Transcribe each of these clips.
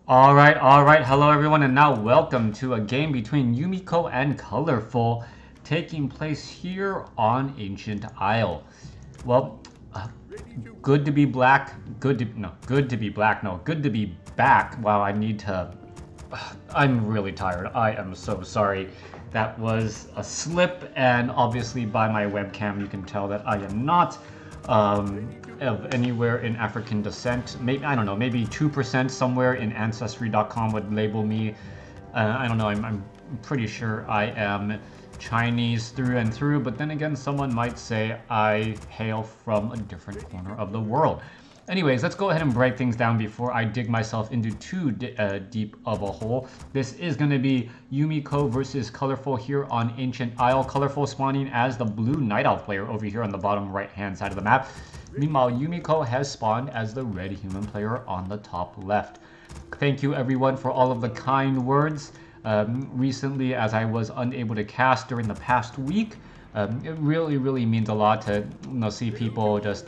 Alright, hello everyone, and now welcome to a game between Yumiko and Colorful taking place here on Ancient Isle. Well, good to be black, good to be back. Wow, I'm really tired. I am so sorry. That was a slip, and obviously by my webcam you can tell that I am not of anywhere in African descent. Maybe, I don't know, maybe 2% somewhere in Ancestry.com would label me. I don't know, I'm pretty sure I am Chinese through and through, but then again, someone might say I hail from a different corner of the world. Anyways, let's go ahead and break things down before I dig myself into too deep of a hole. This is going to be Yumiko versus Colorful here on Ancient Isle. Colorful spawning as the blue Night Elf player over here on the bottom right-hand side of the map. Meanwhile, Yumiko has spawned as the red human player on the top left. Thank you everyone for all of the kind words. Recently, as I was unable to cast during the past week, it really means a lot to see people just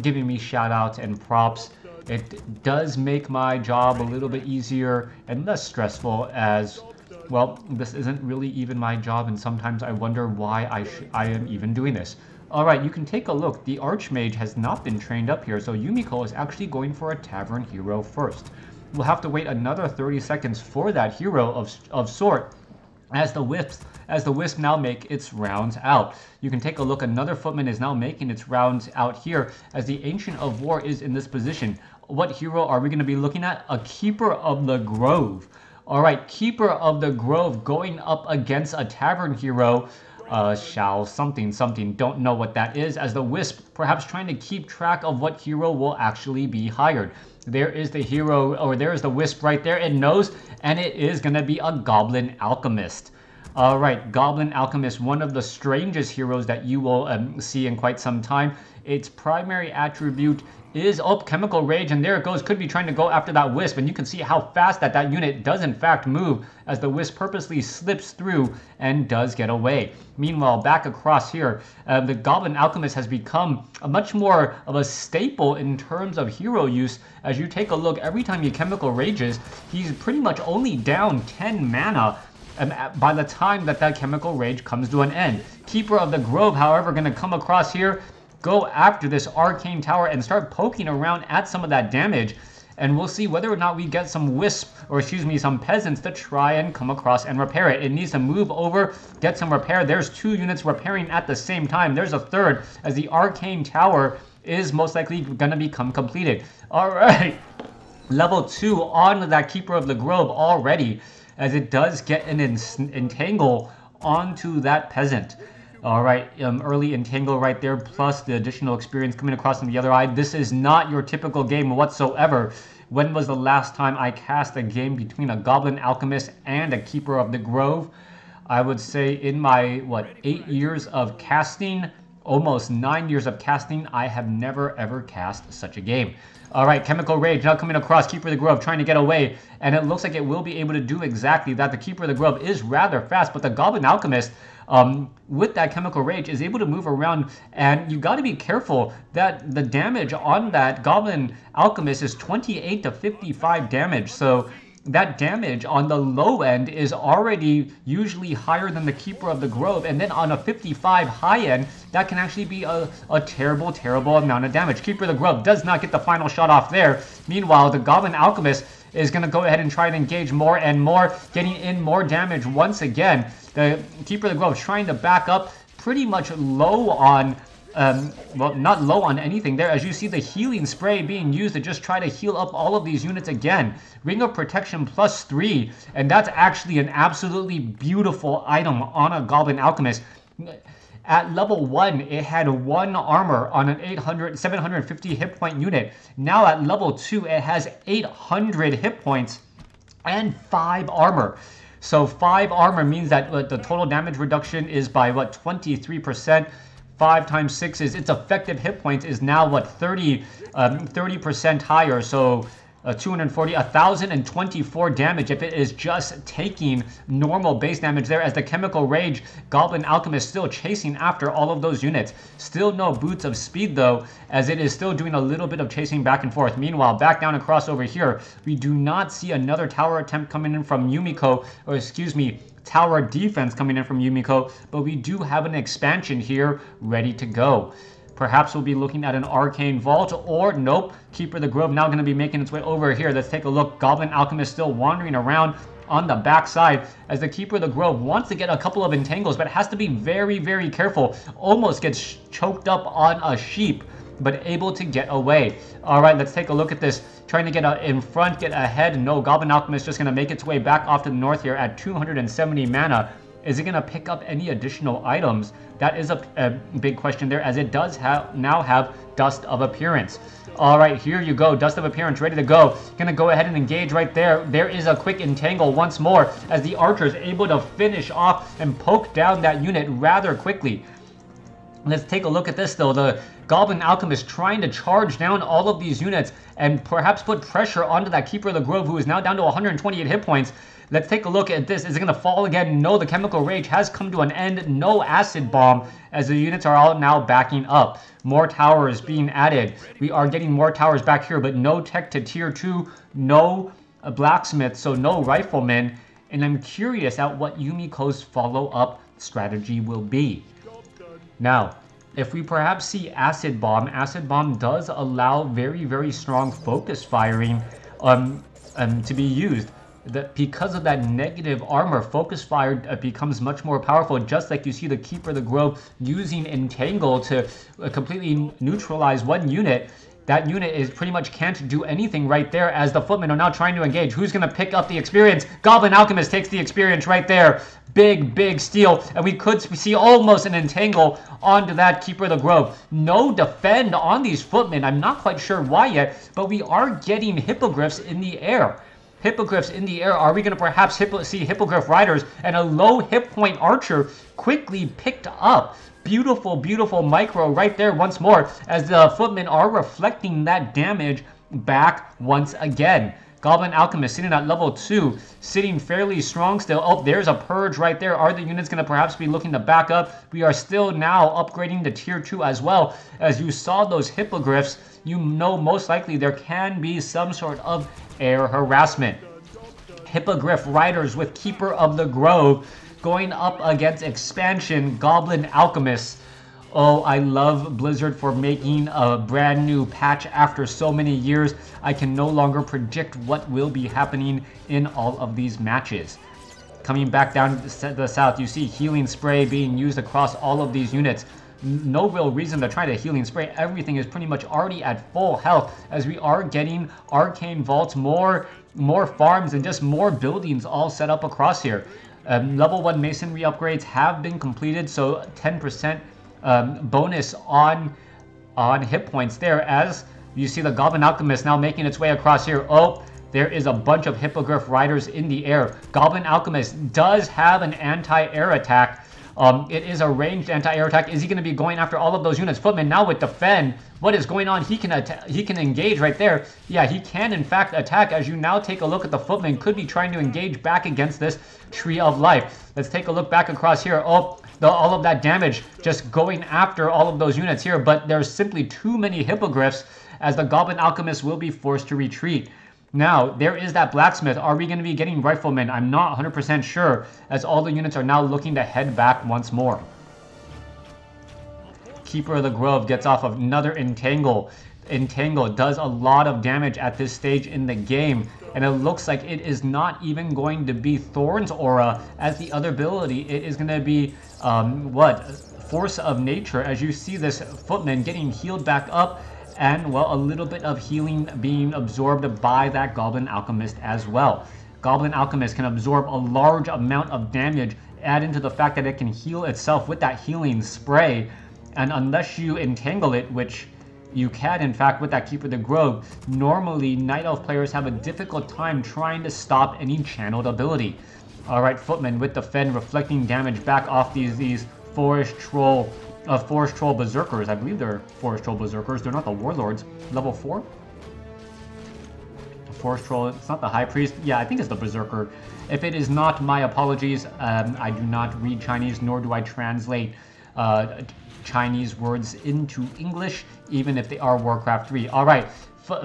giving me shout outs and props. It does make my job a little bit easier and less stressful, as well, this isn't really even my job, and sometimes I wonder why I am even doing this. Alright, you can take a look. The Archmage has not been trained up here, so Yumiko is actually going for a Tavern hero first. We'll have to wait another 30 seconds for that hero of sort as the wisp now make its rounds out. You can take a look. Another footman is now making its rounds out here as the Ancient of War is in this position. What hero are we going to be looking at? A Keeper of the Grove. Alright, Keeper of the Grove going up against a Tavern hero. Shall something, don't know what that is, as the Wisp perhaps trying to keep track of what hero will actually be hired. There is the hero, or there is the Wisp right there. It knows, and it is going to be a Goblin Alchemist. Alright, Goblin Alchemist, one of the strangest heroes that you will see in quite some time. Its primary attribute is, Chemical Rage, and there it goes. Could be trying to go after that Wisp, and you can see how fast that unit does in fact move as the Wisp purposely slips through and does get away. Meanwhile, back across here, the Goblin Alchemist has become a much more of a staple in terms of hero use. As you take a look, every time he Chemical Rages, he's pretty much only down 10 mana by the time that Chemical Rage comes to an end. Keeper of the Grove, however, going to come across here, go after this Arcane Tower and start poking around at some of that damage, and we'll see whether or not we get some Wisp, or excuse me, some Peasants to try and come across and repair it. It needs to move over, get some repair. There's 2 units repairing at the same time. There's a third, as the Arcane Tower is most likely going to become completed. Alright, level 2 on that Keeper of the Grove already, as it does get an entangle onto that Peasant. Alright, early entangle right there, plus the additional experience coming across on the other eye. This is not your typical game whatsoever. When was the last time I cast a game between a Goblin Alchemist and a Keeper of the Grove? I would say in my, 8 years of casting, almost 9 years of casting, I have never ever cast such a game. Alright, Chemical Rage now coming across. Keeper of the Grove trying to get away, and it looks like it will be able to do exactly that. The Keeper of the Grove is rather fast, but the Goblin Alchemist, with that Chemical Rage, is able to move around, and you got to be careful that the damage on that Goblin Alchemist is 28 to 55 damage, so that damage on the low end is already usually higher than the Keeper of the Grove, and then on a 55 high end, that can actually be a terrible amount of damage. Keeper of the Grove does not get the final shot off there. Meanwhile, the Goblin Alchemist is going to go ahead and try and engage more and more, getting in more damage once again. The Keeper of the Grove trying to back up, pretty much low on well, not low on anything there, as you see the healing spray being used to just try to heal up all of these units again. Ring of Protection +3, and that's actually an absolutely beautiful item on a Goblin Alchemist. At level 1, it had 1 armor on an 750 hit point unit. Now at level 2, it has 800 hit points and 5 armor. So 5 armor means that the total damage reduction is by 23%. 5 times 6 is its effective hit points is now 30% higher. So 240, 1,024 damage if it is just taking normal base damage there, as the Chemical Rage Goblin Alchemist still chasing after all of those units. Still no boots of speed though, as it is still doing a little bit of chasing back and forth. Meanwhile, back down across over here, we do not see another tower attempt coming in from Yumiko, or excuse me, tower defense coming in from Yumiko, but we do have an expansion here ready to go. Perhaps we'll be looking at an Arcane Vault, or nope, Keeper of the Grove now going to be making its way over here. Let's take a look. Goblin Alchemist still wandering around on the backside, as the Keeper of the Grove wants to get a couple of entangles, but has to be very, very careful. Almost gets choked up on a sheep, but able to get away. All right, let's take a look at this. Trying to get in front, get ahead. No, Goblin Alchemist just going to make its way back off to the north here at 270 mana. Is it going to pick up any additional items? That is a big question there, as it does now have Dust of Appearance. All right, here you go. Dust of Appearance ready to go. Going to go ahead and engage right there. There is a quick entangle once more, as the archer is able to finish off and poke down that unit rather quickly. Let's take a look at this though. The Goblin Alchemist trying to charge down all of these units and perhaps put pressure onto that Keeper of the Grove, who is now down to 128 hit points. Let's take a look at this. Is it going to fall again? No, the Chemical Rage has come to an end. No Acid Bomb, as the units are all now backing up. More towers being added. We are getting more towers back here, but no tech to tier 2. No blacksmith, so no riflemen. And I'm curious at what Yumiko's follow-up strategy will be. Now, if we perhaps see Acid Bomb does allow very, very strong focus firing to be used. Because of that negative armor, focus fire becomes much more powerful, just like you see the Keeper of the Grove using Entangle to completely neutralize one unit. That unit is pretty much can't do anything right there, as the footmen are now trying to engage. Who's going to pick up the experience? Goblin Alchemist takes the experience right there. Big steal, and we could see almost an entangle onto that Keeper of the Grove. No defend on these footmen. I'm not quite sure why yet, but we are getting hippogriffs in the air. Hippogriffs in the air. Are we going to perhaps see Hippogriff Riders, and a low hit point archer quickly picked up? Beautiful micro right there once more, as the footmen are reflecting that damage back once again. Goblin Alchemist sitting at level 2, sitting fairly strong still. Oh, there's a purge right there. Are the units going to perhaps be looking to back up? We are still now upgrading to tier 2 as well. As you saw those hippogriffs, you know most likely there can be some sort of air harassment. Hippogriff Riders with Keeper of the Grove going up against expansion Goblin Alchemists. Oh, I love Blizzard for making a brand new patch after so many years. I can no longer predict what will be happening in all of these matches. Coming back down to the south, you see Healing Spray being used across all of these units. No real reason to try to Healing Spray. Everything is pretty much already at full health, as we are getting Arcane Vaults, more farms, and just more buildings all set up across here. Level 1 Masonry upgrades have been completed, so 10% bonus on hit points there, as you see the Goblin Alchemist now making its way across here. Oh, there is a bunch of Hippogriff Riders in the air. Goblin Alchemist does have an anti-air attack. It is a ranged anti-air attack. Is he going to be going after all of those units? Footman now with defend. What is going on? He can engage right there. Yeah, he can in fact attack. As you now take a look at the footman, could be trying to engage back against this Tree of Life. Let's take a look back across here. Oh, all of that damage just going after all of those units here, but there's simply too many hippogriffs, as the Goblin Alchemist will be forced to retreat. Now, there is that blacksmith. Are we going to be getting riflemen? I'm not 100% sure, as all the units are now looking to head back once more. Keeper of the Grove gets off of another entangle. Entangle does a lot of damage at this stage in the game, and it looks like it is not even going to be Thorn's Aura as the other ability. It is going to be, Force of Nature, as you see this footman getting healed back up, and, well, a little bit of healing being absorbed by that Goblin Alchemist as well. Goblin Alchemist can absorb a large amount of damage, add into the fact that it can heal itself with that healing spray, and unless you entangle it, which you can in fact with that Keeper of the Grove, normally Night Elf players have a difficult time trying to stop any channeled ability. Alright, Footman with the Fen reflecting damage back off these Forest Troll Berserkers. I believe they're Forest Troll Berserkers. They're not the Warlords. Level 4? Force Troll. It's not the High Priest. Yeah, I think it's the Berserker. If it is not, my apologies. I do not read Chinese, nor do I translate Chinese words into English, even if they are Warcraft 3. All right,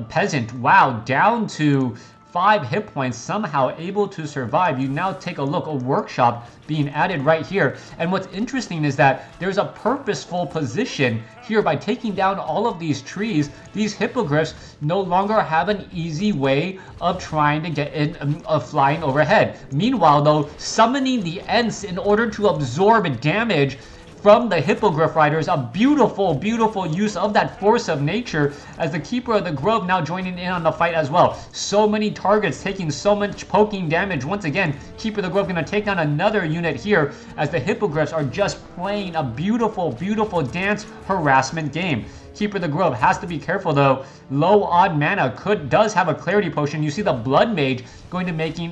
Peasant, wow, down to 5 hit points, somehow able to survive. You now take a look, a workshop being added right here. And what's interesting is that there's a purposeful position here. By taking down all of these trees, these hippogriffs no longer have an easy way of trying to get in, of flying overhead. Meanwhile though, summoning the Ents in order to absorb damage from the Hippogriff Riders, a beautiful, beautiful use of that force of nature, as the Keeper of the Grove now joining in on the fight as well. So many targets taking so much poking damage. Once again, Keeper of the Grove going to take down another unit here, as the Hippogriffs are just playing a beautiful, beautiful dance harassment game. Keeper of the Grove has to be careful though. Low odd mana does have a clarity potion. You see the Blood Mage going to making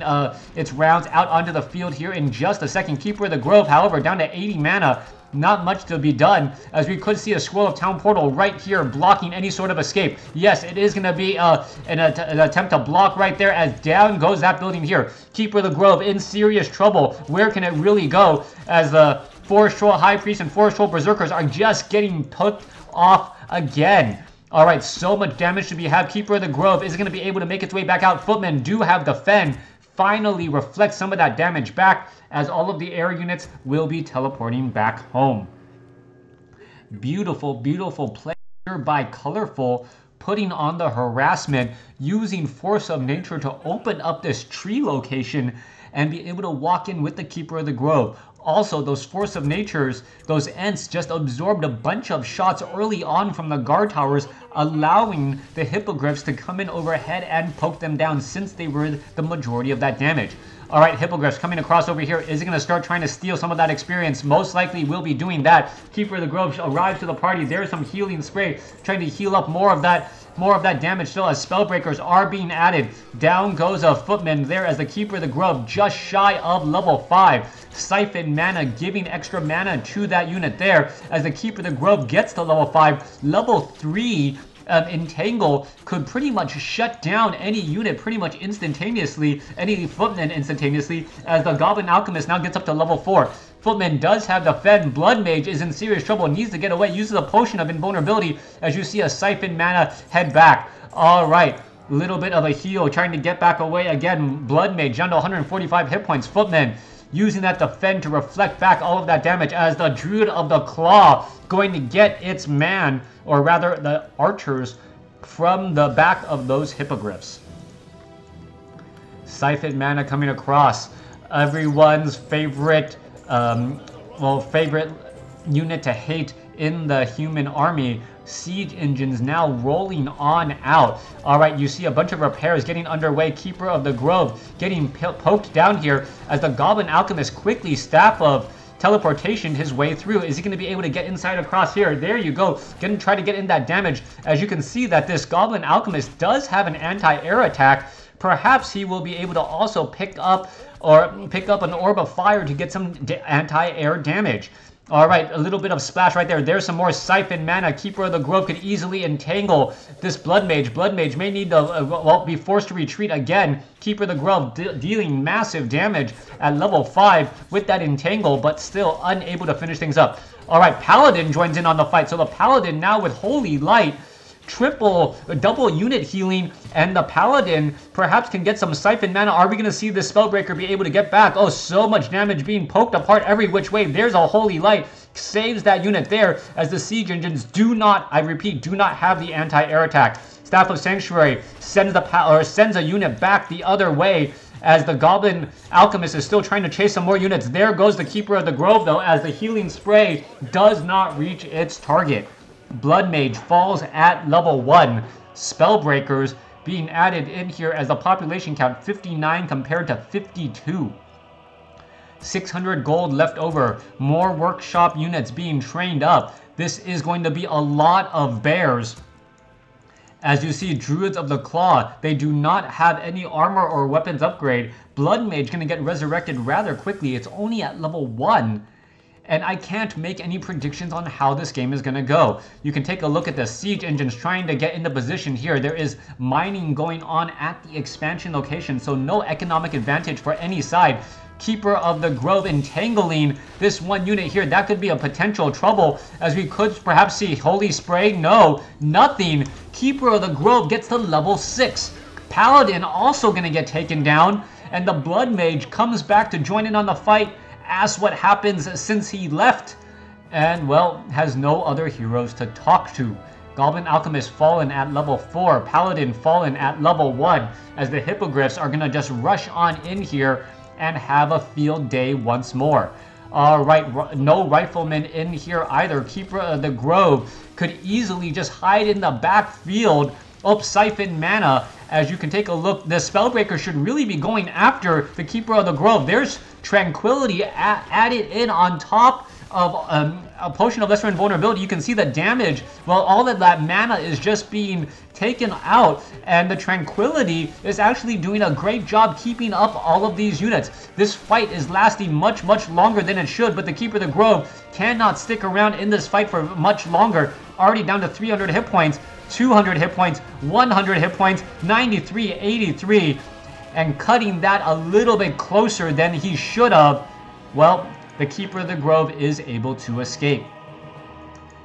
its rounds out onto the field here in just a second. Keeper of the Grove, however, down to 80 mana. Not much to be done, as we could see a Scroll of Town Portal right here blocking any sort of escape. Yes, it is going to be an attempt to block right there, as down goes that building here. Keeper of the Grove in serious trouble. Where can it really go, as the Forest Troll High Priest and Forest Troll Berserkers are just getting put off again. All right, so much damage to be had. Keeper of the Grove is going to be able to make its way back out. Footmen do have Defend. Finally reflect some of that damage back, as all of the air units will be teleporting back home. Beautiful, beautiful play here by Colorful, putting on the harassment, using Force of Nature to open up this tree location and be able to walk in with the Keeper of the Grove. Also, those Force of Natures, those Ents just absorbed a bunch of shots early on from the guard towers, allowing the Hippogriffs to come in overhead and poke them down, since they were the majority of that damage. All right, Hippogriffs coming across over here. Is it going to start trying to steal some of that experience? Most likely will be doing that. Keeper of the Grove arrives to the party. There's some healing spray, trying to heal up more of that damage still, as Spellbreakers are being added. Down goes a Footman there, as the Keeper of the Grove just shy of level 5. Siphon mana, giving extra mana to that unit there, as the Keeper of the Grove gets to level 5. Level 3 Entangle could pretty much shut down any unit pretty much instantaneously, any Footman instantaneously, as the Goblin Alchemist now gets up to level 4. Footman does have Defend. Blood Mage is in serious trouble, needs to get away, uses a potion of invulnerability, as you see a Siphon mana head back. All right, little bit of a heal, trying to get back away again. Blood Mage down to 145 hit points. Footman using that Defend to reflect back all of that damage, as the Druid of the Claw going to get its man, or rather the archers, from the back of those Hippogriffs. Siphon mana coming across. Everyone's favorite, favorite unit to hate in the human army. Siege engines now rolling on out. All right, you see a bunch of repairs getting underway. Keeper of the Grove getting poked down here, as the Goblin Alchemist quickly Staff of Teleportation his way through. Is he going to be able to get inside across here? There you go. Gonna try to get in that damage. As you can see that this Goblin Alchemist does have an anti-air attack. Perhaps he will be able to also pick up an Orb of Fire to get some anti-air damage. All right, a little bit of splash right there. There's some more Siphon mana. Keeper of the Grove could easily entangle this Blood Mage. Blood Mage may need to be forced to retreat again. Keeper of the Grove dealing massive damage at level 5 with that entangle, but still unable to finish things up. All right, Paladin joins in on the fight. So the Paladin now with Holy Light, double unit healing, and the Paladin perhaps can get some Siphon mana. Are we going to see this Spellbreaker be able to get back? Oh, so much damage being poked apart every which way. There's a Holy Light, saves that unit there, as the Siege Engines do not, I repeat, do not have the anti-air attack. Staff of Sanctuary sends a unit back the other way, as the Goblin Alchemist is still trying to chase some more units. There goes the Keeper of the Grove though, as the healing spray does not reach its target. Blood Mage falls at level 1. Spellbreakers being added in here, as the population count 59 compared to 52. 600 gold left over. More workshop units being trained up. This is going to be a lot of bears. As you see, Druids of the Claw, they do not have any armor or weapons upgrade. Blood Mage going to get resurrected rather quickly. It's only at level 1. and I can't make any predictions on how this game is going to go. You can take a look at the siege engines trying to get into position here. There is mining going on at the expansion location, so no economic advantage for any side. Keeper of the Grove entangling this one unit here. That could be a potential trouble, as we could perhaps see Holy Spray. No, nothing. Keeper of the Grove gets to level 6. Paladin also going to get taken down, and the Blood Mage comes back to join in on the fight. Asks what happens since he left, and well, has no other heroes to talk to. Goblin Alchemist fallen at level 4, Paladin fallen at level 1, as the Hippogriffs are going to just rush on in here and have a field day once more. Alright, no Riflemen in here either. Keeper of the Grove could easily just hide in the backfield. Siphon Mana. As you can take a look, the Spellbreaker should really be going after the Keeper of the Grove. There's Tranquility added in on top of a Potion of Lesser Invulnerability. You can see the damage. Well, all of that mana is just being taken out, and the Tranquility is actually doing a great job keeping up all of these units. This fight is lasting much, much longer than it should, but the Keeper of the Grove cannot stick around in this fight for much longer. Already down to 300 hit points. 200 hit points, 100 hit points, 93, 83, and cutting that a little bit closer than he should have. Well, the Keeper of the Grove is able to escape.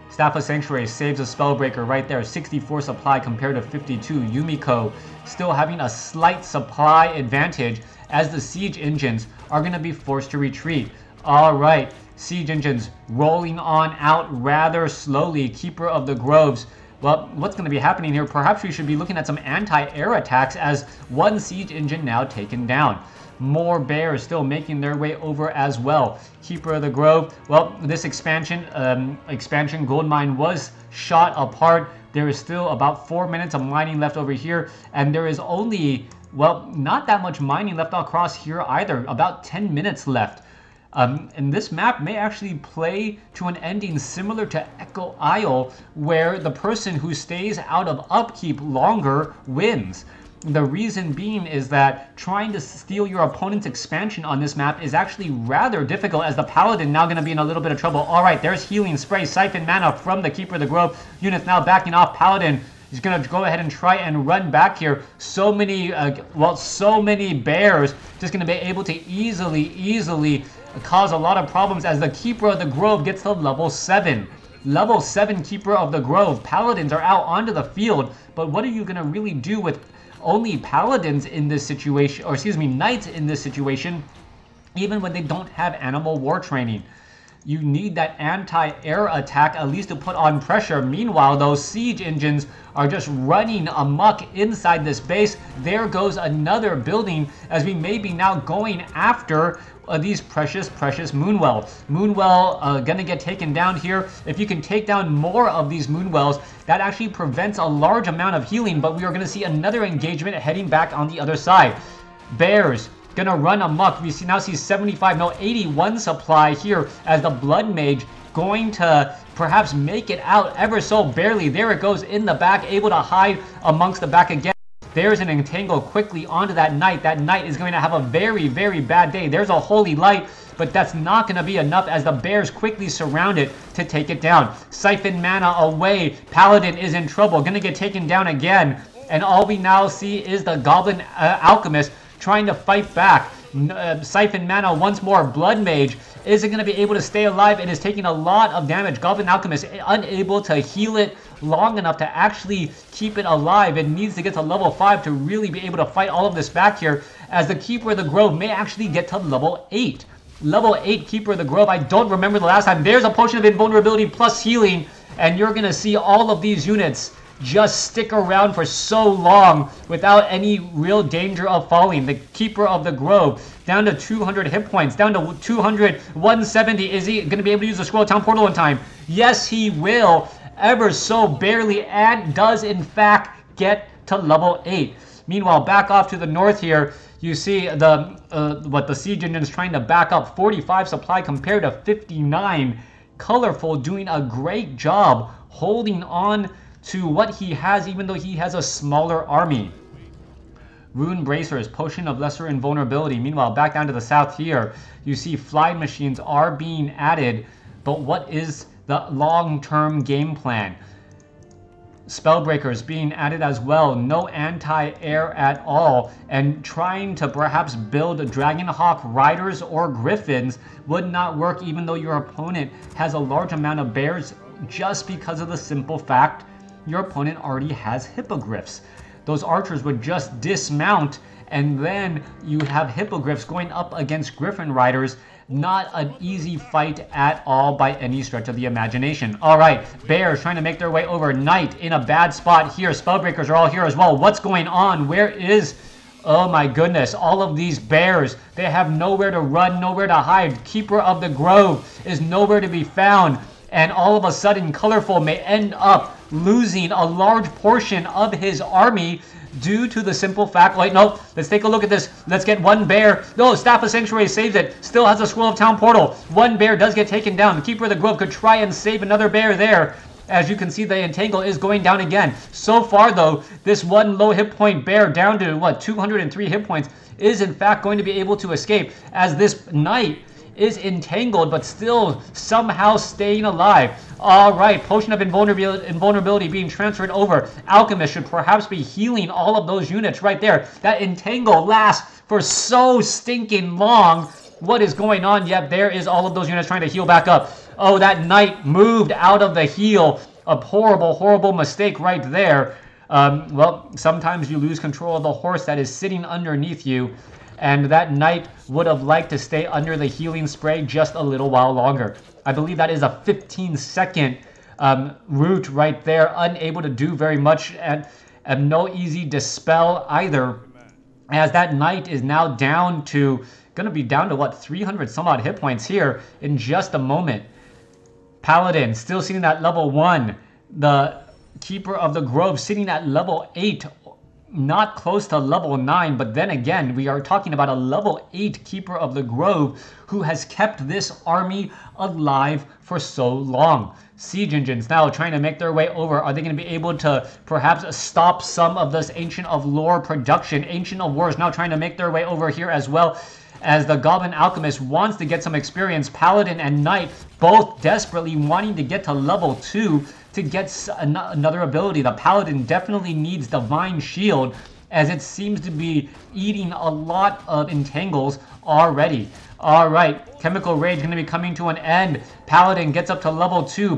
Staff of Sanctuary saves a Spellbreaker right there, 64 supply compared to 52. Yumiko still having a slight supply advantage, as the Siege Engines are going to be forced to retreat. Alright, Siege Engines rolling on out rather slowly. Keeper of the Groves, well, what's going to be happening here? Perhaps we should be looking at some anti-air attacks, as one Siege Engine now taken down. More bears still making their way over as well. Keeper of the Grove, well, this expansion gold mine was shot apart. There is still about 4 minutes of mining left over here, and there is only, well, not that much mining left across here either. About 10 minutes left. And this map may actually play to an ending similar to Echo Isle, where the person who stays out of upkeep longer wins. The reason being is that trying to steal your opponent's expansion on this map is actually rather difficult, as the Paladin now going to be in a little bit of trouble. Alright, there's Healing Spray, Siphon Mana from the Keeper of the Grove. Units now backing off. Paladin is going to go ahead and try and run back here. So many bears just going to be able to easily cause a lot of problems, as the Keeper of the Grove gets to level 7. Level 7 Keeper of the Grove. Paladins are out onto the field, but what are you going to really do with only Paladins in this situation, or excuse me, Knights in this situation, even when they don't have Animal War training? You need that anti-air attack at least to put on pressure. Meanwhile, those Siege Engines are just running amok inside this base. There goes another building, as we may be now going after these precious Moonwell. Moonwell gonna get taken down here. If you can take down more of these Moonwells, that actually prevents a large amount of healing, but we are gonna see another engagement heading back on the other side. Bears gonna run amok. We now see 75, no, 81 supply here, as the Blood Mage going to perhaps make it out ever so barely. There it goes in the back, able to hide amongst the back again. There's an entangle quickly onto that Knight. That Knight is going to have a very, very bad day. There's a Holy Light, but that's not going to be enough, as the bears quickly surround it to take it down. Siphon Mana away. Paladin is in trouble. Going to get taken down again. And all we now see is the Goblin Alchemist trying to fight back. Siphon Mana once more. Blood Mage isn't going to be able to stay alive. It is taking a lot of damage. Goblin Alchemist unable to heal it long enough to actually keep it alive. It needs to get to level 5 to really be able to fight all of this back here, as the Keeper of the Grove may actually get to level 8. Level 8 Keeper of the Grove. I don't remember the last time. There's a Potion of Invulnerability plus healing, and you're going to see all of these units just stick around for so long without any real danger of falling. The Keeper of the Grove down to 200 hit points, down to 200, 170. Is he going to be able to use the Scroll Town Portal in time? Yes, he will, ever so barely, and does in fact get to level 8. Meanwhile, back off to the north here, you see the Siege Engine is trying to back up. 45 supply compared to 59. Colorful doing a great job holding on to what he has, even though he has a smaller army. Rune Bracers, Potion of Lesser Invulnerability. Meanwhile, back down to the south here, you see flying machines are being added, but what is the long-term game plan? Spellbreakers being added as well, no anti-air at all, and trying to perhaps build Dragonhawk Riders or Griffins would not work even though your opponent has a large amount of bears, just because of the simple fact your opponent already has hippogriffs. Those archers would just dismount, and then you have hippogriffs going up against Griffin Riders. Not an easy fight at all by any stretch of the imagination. All right, bears trying to make their way over. Knight in a bad spot here. Spellbreakers are all here as well. What's going on? Where is... Oh my goodness, all of these bears, they have nowhere to run, nowhere to hide. Keeper of the Grove is nowhere to be found. And all of a sudden, Colorful may end up losing a large portion of his army due to the simple fact, wait, no, let's take a look at this. Let's get one bear. No, Staff of Sanctuary saves it. Still has a Scroll of Town Portal. One bear does get taken down. The Keeper of the Grove could try and save another bear there. As you can see, the Entangle is going down again. So far, though, this one low hit point bear down to, what, 203 hit points is in fact going to be able to escape, as this Knight is entangled but still somehow staying alive. All right, Potion of Invulnerability being transferred over. Alchemist should perhaps be healing all of those units right there. That entangle lasts for so stinking long. What is going on? Yep, there is all of those units trying to heal back up. Oh, that Knight moved out of the heal. A horrible, horrible mistake right there. Well, sometimes you lose control of the horse that is sitting underneath you, and that Knight would have liked to stay under the healing spray just a little while longer. I believe that is a 15-second route right there, unable to do very much, and no easy dispel either, as that Knight is now down to, gonna be down to what, 300 some odd hit points here in just a moment. Paladin still sitting at level 1, the Keeper of the Grove sitting at level 8, not close to level 9, but then again, we are talking about a level 8 Keeper of the Grove who has kept this army alive for so long. Siege Engines now trying to make their way over. Are they going to be able to perhaps stop some of this Ancient of Lore production? Ancient of Wars now trying to make their way over here as well, as the Goblin Alchemist wants to get some experience. Paladin and Knight both desperately wanting to get to level 2 to get another ability. The Paladin definitely needs Divine Shield, as it seems to be eating a lot of entangles already. All right, Chemical Rage going to be coming to an end. Paladin gets up to level 2.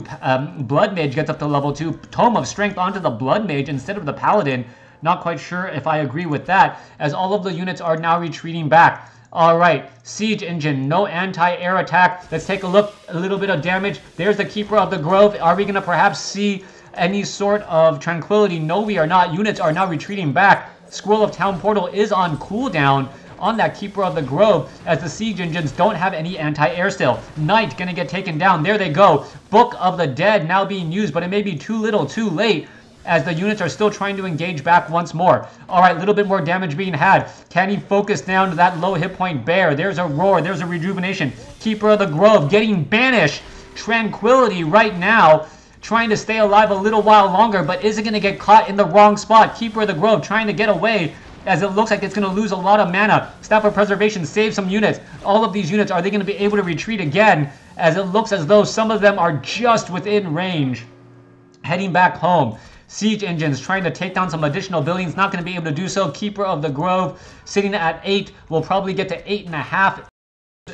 Blood Mage gets up to level 2. Tome of Strength onto the Blood Mage instead of the Paladin. Not quite sure if I agree with that, as all of the units are now retreating back. All right, Siege Engine, no anti-air attack. Let's take a look, a little bit of damage. There's the Keeper of the Grove. Are we going to perhaps see any sort of tranquility? No, we are not. Units are now retreating back. Scroll of Town Portal is on cooldown on that Keeper of the Grove, as the Siege Engines don't have any anti-air still. Knight going to get taken down. There they go. Book of the Dead now being used, but it may be too little too late, as the units are still trying to engage back once more. All right, a little bit more damage being had. Can he focus down to that low hit point bear? There's a Roar. There's a Rejuvenation. Keeper of the Grove getting banished. Tranquility right now, trying to stay alive a little while longer, but is it going to get caught in the wrong spot? Keeper of the Grove trying to get away, as it looks like it's going to lose a lot of mana. Staff of Preservation saves some units. All of these units, are they going to be able to retreat again? As it looks as though some of them are just within range, heading back home. Siege Engines trying to take down some additional buildings, not going to be able to do so. Keeper of the Grove sitting at 8, will probably get to 8.5.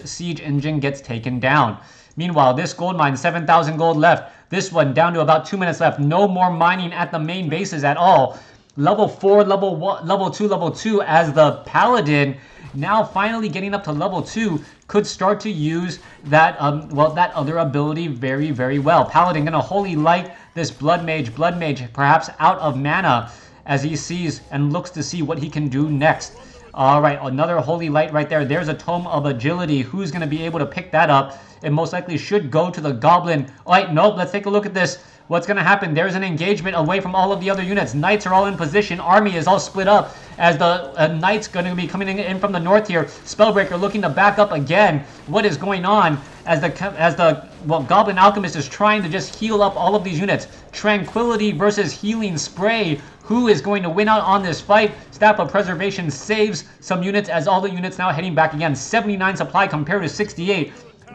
Siege Engine gets taken down. Meanwhile, this gold mine, 7,000 gold left. This one down to about 2 minutes left. No more mining at the main bases at all. Level 4, level 1, level 2, as the Paladin now finally getting up to level 2 could start to use that that other ability very, very well. Paladin gonna Holy Light this Blood Mage perhaps out of mana, as he sees and looks to see what he can do next. All right, another Holy Light right there. There's a Tome of Agility. Who's going to be able to pick that up? It most likely should go to the Goblin. All right, nope, let's take a look at this. What's going to happen? There's an engagement away from all of the other units. Knights are all in position. Army is all split up as the Knights going to be coming in from the north here. Spellbreaker looking to back up again. What is going on as the Goblin Alchemist is trying to just heal up all of these units. Tranquility versus Healing Spray. Who is going to win out on this fight? Staff of Preservation saves some units as all the units now heading back again. 79 supply compared to 68.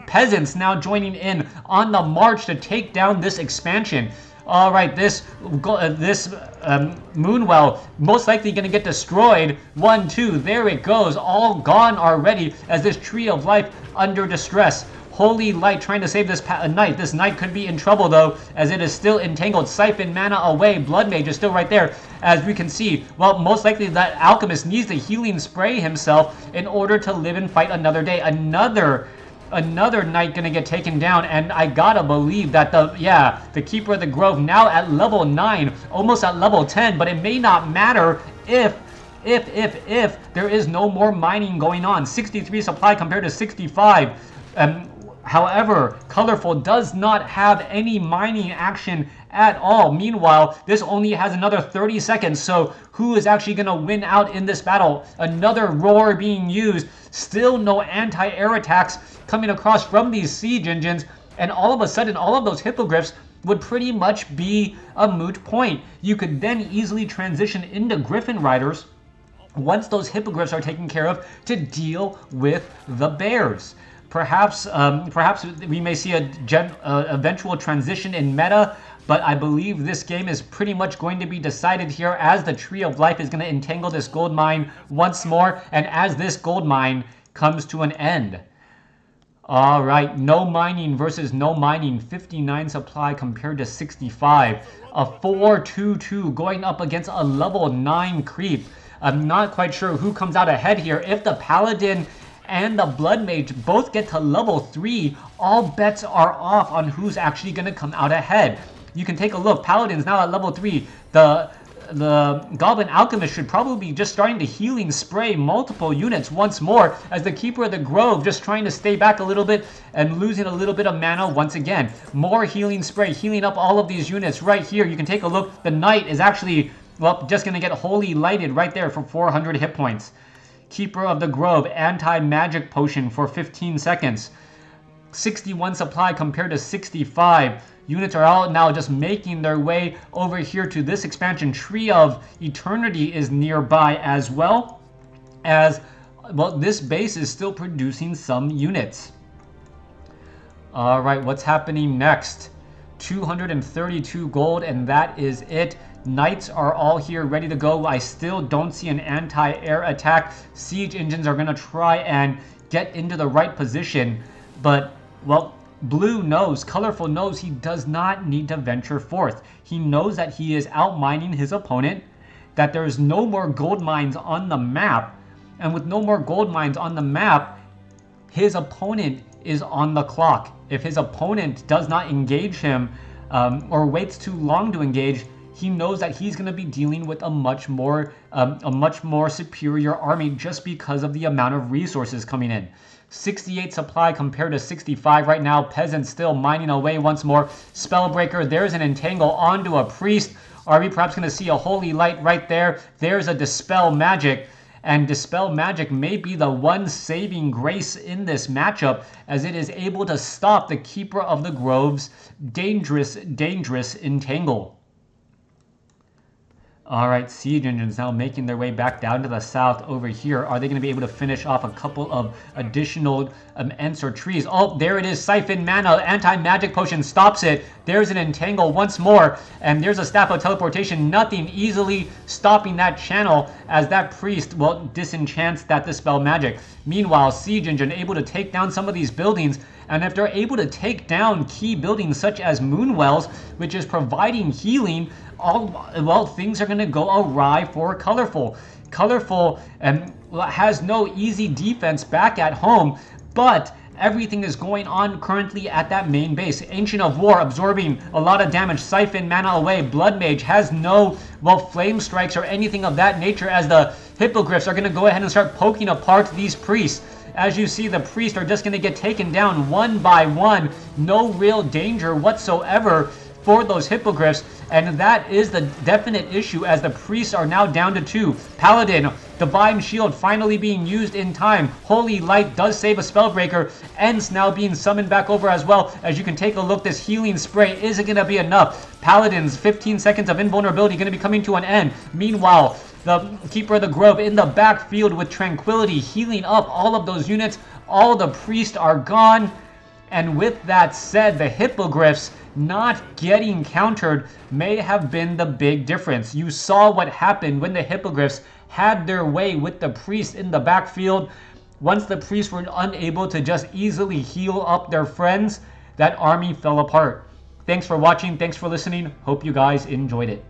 Peasants now joining in on the march to take down this expansion. All right, this Moonwell most likely going to get destroyed. 1, 2, there it goes. All gone already as this Tree of Life under distress. Holy Light trying to save this knight. This knight could be in trouble though, as it is still entangled. Siphon mana away. Blood Mage is still right there, as we can see. Well, most likely that Alchemist needs to Healing Spray himself in order to live and fight another day. Another knight gonna get taken down, and I gotta believe that the Keeper of the Grove now at level 9, almost at level 10, but it may not matter if there is no more mining going on. 63 supply compared to 65. However, Colorful does not have any mining action at all. Meanwhile, this only has another 30 seconds, so who is actually going to win out in this battle? Another roar being used. Still no anti-air attacks coming across from these siege engines, and all of a sudden, all of those hippogriffs would pretty much be a moot point. You could then easily transition into Griffin Riders once those hippogriffs are taken care of to deal with the bears. Perhaps we may see a eventual transition in meta, but I believe this game is pretty much going to be decided here as the Tree of Life is going to entangle this gold mine once more, and as this gold mine comes to an end. All right, no mining versus no mining. 59 supply compared to 65. A 4-2-2 going up against a level 9 creep. I'm not quite sure who comes out ahead here. If the Paladin and the Blood Mage both get to level 3, all bets are off on who's actually going to come out ahead. You can take a look. Paladin's now at level 3. The Goblin Alchemist should probably be just starting to Healing Spray multiple units once more, as the Keeper of the Grove just trying to stay back a little bit and losing a little bit of mana once again. More Healing Spray, healing up all of these units right here. You can take a look. The Knight is actually, well, just going to get Holy Lighted right there for 400 hit points. Keeper of the Grove, anti-magic potion for 15 seconds. 61 supply compared to 65. Units are all now just making their way over here to this expansion. Tree of Eternity is nearby as well, as well this base is still producing some units. All right, what's happening next? 232 gold, and that is it. Knights are all here ready to go. I still don't see an anti-air attack. Siege engines are going to try and get into the right position, but, well, Blue knows, Colorful knows he does not need to venture forth. He knows that he is outmining his opponent, that there's no more gold mines on the map, and with no more gold mines on the map, his opponent is on the clock. If his opponent does not engage him or waits too long to engage, he knows that he's going to be dealing with a much more superior army just because of the amount of resources coming in. 68 supply compared to 65 right now. Peasants still mining away once more. Spellbreaker, there's an entangle onto a priest. Are we perhaps going to see a Holy Light right there? There's a Dispel Magic. And Dispel Magic may be the one saving grace in this matchup, as it is able to stop the Keeper of the Grove's dangerous entangle. All right, siege engines now making their way back down to the south over here. Are they going to be able to finish off a couple of additional Ents or trees? Oh, there it is. Siphon mana. Anti-magic potion stops it. There's an entangle once more. And there's a Staff of Teleportation. Nothing easily stopping that channel as that priest, well, disenchants that Dispel Magic. Meanwhile, siege engine able to take down some of these buildings. And if they're able to take down key buildings such as Moonwells, which is providing healing, well, things are going to go awry for Colorful. Colorful has no easy defense back at home, but everything is going on currently at that main base. Ancient of War absorbing a lot of damage. Siphon mana away. Blood Mage has no, well, flame strikes or anything of that nature, as the hippogriffs are going to go ahead and start poking apart these priests. As you see, the priests are just going to get taken down one by one. No real danger whatsoever for those hippogriffs, and that is the definite issue as the priests are now down to 2. Paladin, Divine Shield finally being used in time. Holy Light does save a Spellbreaker. Ents now being summoned back over as well. As you can take a look, this healing spray isn't going to be enough. Paladin's 15 seconds of invulnerability going to be coming to an end. Meanwhile, the Keeper of the Grove in the backfield with Tranquility, healing up all of those units. All the priests are gone. And with that said, the hippogriffs not getting countered may have been the big difference. You saw what happened when the hippogriffs had their way with the priests in the backfield. Once the priests were unable to just easily heal up their friends, that army fell apart. Thanks for watching. Thanks for listening. Hope you guys enjoyed it.